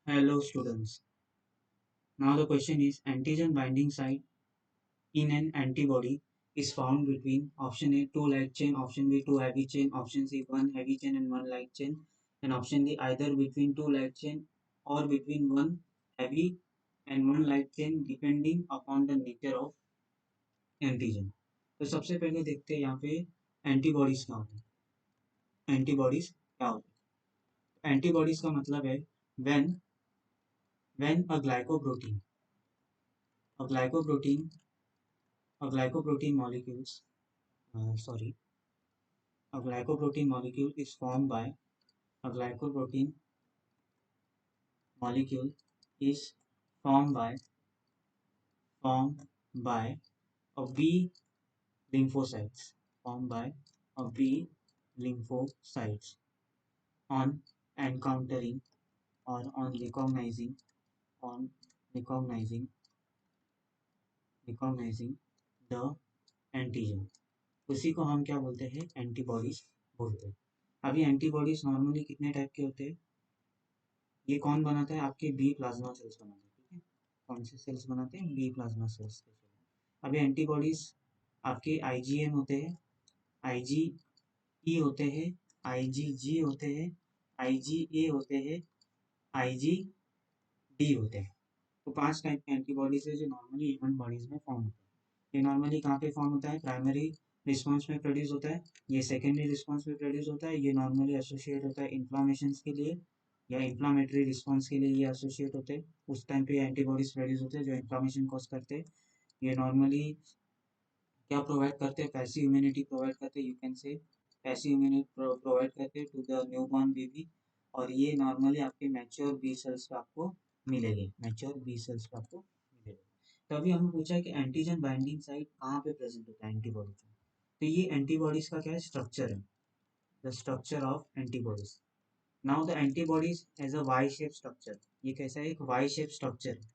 Hello students. Now the question is antigen binding site in an antibody is found between option A two light chain, option B two heavy chain, option C one heavy chain and one light chain, and option D either between two light chain or between one heavy and one light chain depending upon the nature of antigen. तो सबसे पहले देखते हैं यहाँ पे antibodies क्या होते हैं। एंटीबॉडीज क्या होते हैं? एंटीबॉडीज का मतलब है when when a glycoprotein a glycoprotein molecules sorry a glycoprotein molecule is formed by a glycoprotein molecule is formed by formed by a B lymphocytes formed by a B lymphocytes on encountering or on recognizing recognizing the antigen, उसी को हम क्या बोलते हैं? Antibodies बोलते हैं। अभी antibodies normally कितने टाइप के होते हैं? ये कौन बनाता है? आपके बी प्लाज्मा सेल्स बनाते हैं। ठीक है, कौन से सेल्स बनाते हैं? B plasma cells. अभी एंटीबॉडीज आपके आईजीएम होते हैं, आईजीई होते हैं, आईजीजी होते हैं, आईजीए होते हैं, आईजीडी होते हैं। तो 5 टाइप के एंटीबॉडीज है जो नॉर्मली ह्यूमन बॉडीज में फॉर्म होते हैं। ये नॉर्मली कहाँ पे फॉर्म होता है? प्राइमरी रिस्पॉन्स में प्रोड्यूस होता है, ये सेकेंडरी रिस्पॉन्स में प्रोड्यूस होता है, ये नॉर्मली एसोसिएट होता है इन्फ्लामेशन के लिए या इन्फ्लामेटरी रिस्पॉन्स के लिए ये एसोसिएट होते हैं। उस टाइम पे एंटीबॉडीज प्रोड्यूस होते हैं जो इन्फ्लामेशन कॉज करते हैं। ये नॉर्मली क्या प्रोवाइड करते हैं? पैसिव इम्यूनिटी प्रोवाइड करते हैं। You can say passive immunity provide करते हैं टू द न्यूबॉर्न बेबी। और ये नॉर्मली आपके मैच्योर बी सेल्स पे आपको मिलेंगे, मैच्योर बी सेल्स पे आपको मिलेंगे। तो अभी हमें पूछा है कि एंटीजन बाइंडिंग साइट कहाँ पे प्रेजेंट होता है एंटीबॉडी का। तो ये एंटीबॉडीज का क्या है? स्ट्रक्चर है, the structure of antibodies. Now the antibodies as a Y shape structure. ये कैसा है? एक वाई शेप स्ट्रक्चर है।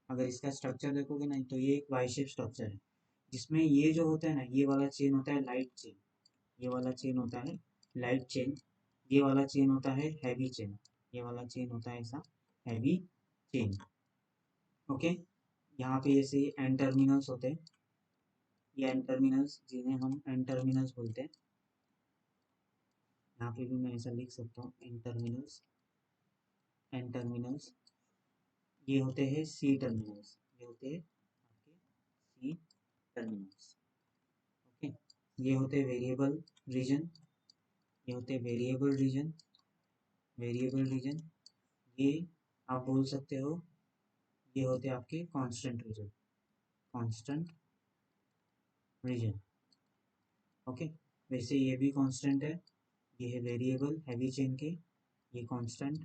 अगर इसका स्ट्रक्चर देखोगे ना तो ये एक वाई शेप स्ट्रक्चर है, जिसमें ये जो होता है ना, ये वाला चेन होता है लाइट चेन, ये वाला चेन होता है लाइट चेन, ये वाला चेन होता है हैवी चेन, ये वाला चेन होता है ऐसा हैवी चेन। ओके, यहाँ पे ऐसे एंड टर्मिनल्स होते हैं, ये एंड टर्मिनल्स जिन्हें हम एंड टर्मिनल्स बोलते हैं। यहाँ पे भी मैं ऐसा लिख सकता हूँ एंड टर्मिनल्स, एंड टर्मिनल्स। ये होते हैं सी टर्मिनल्स, ये होते हैं आपके सी टर्मिनल्स। ओके, ये होते हैं वेरिएबल रीजन, ये होते हैं वेरिएबल रीजन, वेरिएबल रीजन। ये आप बोल सकते हो ये होते हैं आपके constant region, constant region. Okay, वैसे ये भी कांस्टेंट है, ये है वेरिएबल हैवी चेन के, ये कांस्टेंट,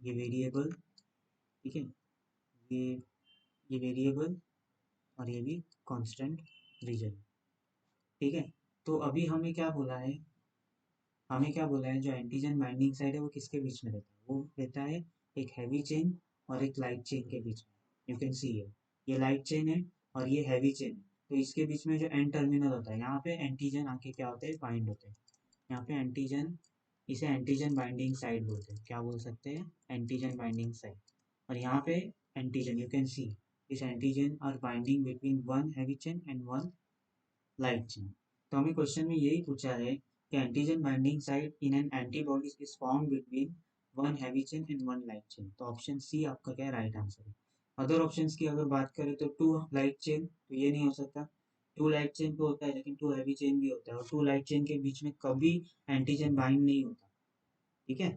ये वेरिएबल। ठीक है, ये वेरिएबल और ये भी कांस्टेंट रीजन। ठीक है, तो अभी हमें क्या बोला है? हमें क्या बोला है? जो एंटीजन बाइंडिंग साइड है वो किसके बीच में रहता है? वो रहता है एक हैवी चेन और एक लाइट चेन के बीच में। यू कैन सी ये लाइट चेन है और ये हैवी चेन है। तो इसके बीच में जो एंड टर्मिनल होता है, यहाँ पे एंटीजन आके क्या होते हैं? बाइंड होते हैं। यहाँ पे एंटीजन, इसे एंटीजन बाइंडिंग साइड बोलते हैं। क्या बोल सकते हैं? Antigen binding side. और यहाँ पे antigen, you can see this antigen are binding between one heavy chain and one light chain. तो हमें क्वेश्चन में यही पूछा है कि antigen binding site in an antibody is form between one heavy chain and one light chain. तो option C आपका क्या राइट आंसर है। अदर ऑप्शंस की अगर बात करें तो टू लाइट चेन, तो ये नहीं हो सकता। टू लाइट चेन तो होता है लेकिन टू हैवी चेन भी होता है, और टू लाइट चेन के बीच में कभी एंटीजन बाइंड नहीं होता। ठीक है,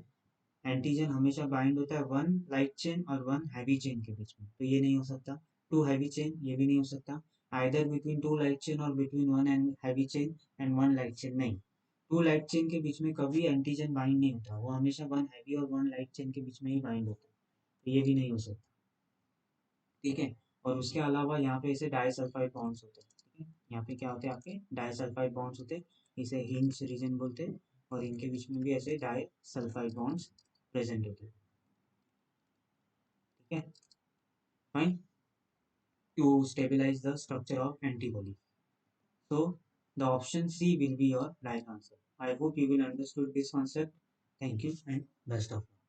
एंटीजन हमेशा बाइंड होता है वन लाइट चेन और वन हैवी चेन के बीच में, तो ये नहीं हो सकता। टू हैवी चेन, ये भी नहीं हो सकता। Either between two light chain और between one and heavy chain and one light chain, नहीं। टू लाइट चेन के बीच में कभी एंटीजन बाइंड नहीं होता, वो हमेशा वन हैवी और वन लाइट चेन के बीच में ही बाइंड होता है, तो ये भी नहीं हो सकता। ठीक है, और उसके अलावा यहाँ पे ऐसे डाइसल्फाइड बॉन्ड्स होते हैं। ठीक है, यहाँ पे क्या होते हैं? आपके डाइसल्फाइड बॉन्ड्स होते हैं, इसे हिंज रीजन बोलते हैं, और इनके बीच में भी ऐसे डाइसल्फाइड बॉन्ड्स प्रेजेंट होते हैं। ठीक है, fine, to stabilize the structure of antibody. So the option C will be your right answer. I hope you will understood this concept. Thank you and best of luck.